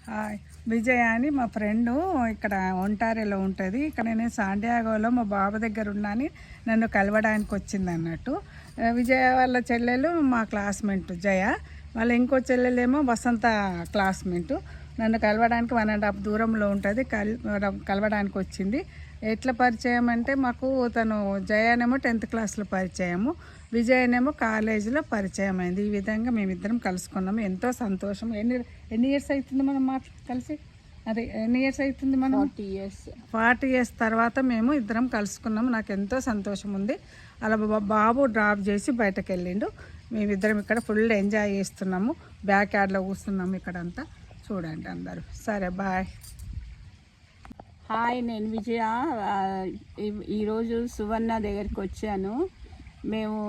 Hi, విజయ అని మా friend ఇక్కడ ఒంటారిలో ఉంటుంది. ఇక్కడ నేను శాండియాగోలో మా బాబు దగ్గర ఉన్నాను, నన్ను కలవడానికి వచ్చింది అన్నట్టు. విజయ వాళ్ళ చెల్లెలు మా క్లాస్మేట్ జయ, వాళ్ళ ఇంకో చెల్లెలేమో వసంత క్లాస్మేటు. నన్ను కలవడానికి 1.5 దూరంలో ఉంటుంది, కలవడానికి వచ్చింది. ఎట్లా పరిచయం అంటే మాకు తను జయనేమో 10th క్లాస్లో పరిచయము, విజయనేమో కాలేజీలో పరిచయం అయింది. ఈ విధంగా మేమిద్దరం కలుసుకున్నాము. ఎంతో సంతోషం. ఎన్ని ఇయర్స్ అవుతుంది మనం కలిసి? అదే ఎన్ని ఇయర్స్ అవుతుంది మనం? 40 ఇయర్స్ తర్వాత మేము ఇద్దరం కలుసుకున్నాము. నాకు ఎంతో సంతోషం ఉంది. అలా బాబు డ్రాప్ చేసి బయటకు వెళ్ళిండు. మేమిద్దరం ఇక్కడ ఫుల్ ఎంజాయ్ చేస్తున్నాము. బ్యాక్ యార్డ్లో కూర్చున్నాము. ఇక్కడంతా చూడండి అందరూ. సరే, బాయ్. హాయ్, నేను విజయ. ఈరోజు సువర్ణ దగ్గరికి వచ్చాను. మేము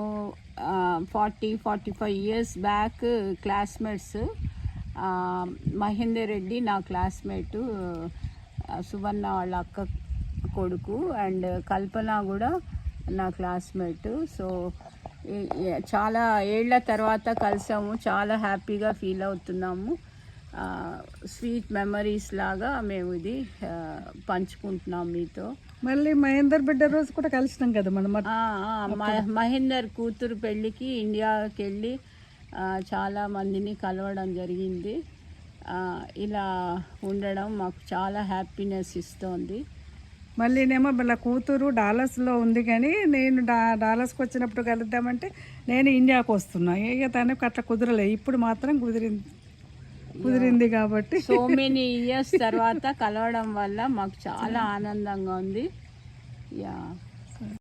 45 years back classmates. Mahender Reddy నా క్లాస్మేటు, సువర్ణ వాళ్ళ అక్క కొడుకు, అండ్ కల్పన కూడా నా క్లాస్మేటు. సో చాలా ఏళ్ల తర్వాత కలిసాము. చాలా హ్యాపీగా ఫీల్ అవుతున్నాము. స్వీట్ మెమరీస్ లాగా మేము ఇది పంచుకుంటున్నాం మీతో. మళ్ళీ మహేందర్ బిడ్డ రోజు కూడా కలిసినాం కదా మనం. మహేందర్ కూతురు పెళ్ళికి ఇండియాకి వెళ్ళి చాలా మందిని కలవడం జరిగింది. ఇలా ఉండడం మాకు చాలా హ్యాపీనెస్ ఇస్తోంది. మళ్ళీనేమో వాళ్ళ కూతురు డాలస్లో ఉంది, కానీ నేను డాలస్కి వచ్చినప్పుడు కలుద్దామంటే నేను ఇండియాకు వస్తున్నా. ఇక తనకు అట్లా కుదరలే. ఇప్పుడు మాత్రం కుదిరింది కాబట్టి సో మెనీ ఇయర్స్ తర్వాత కలవడం వల్ల మాకు చాలా ఆనందంగా ఉంది. యా.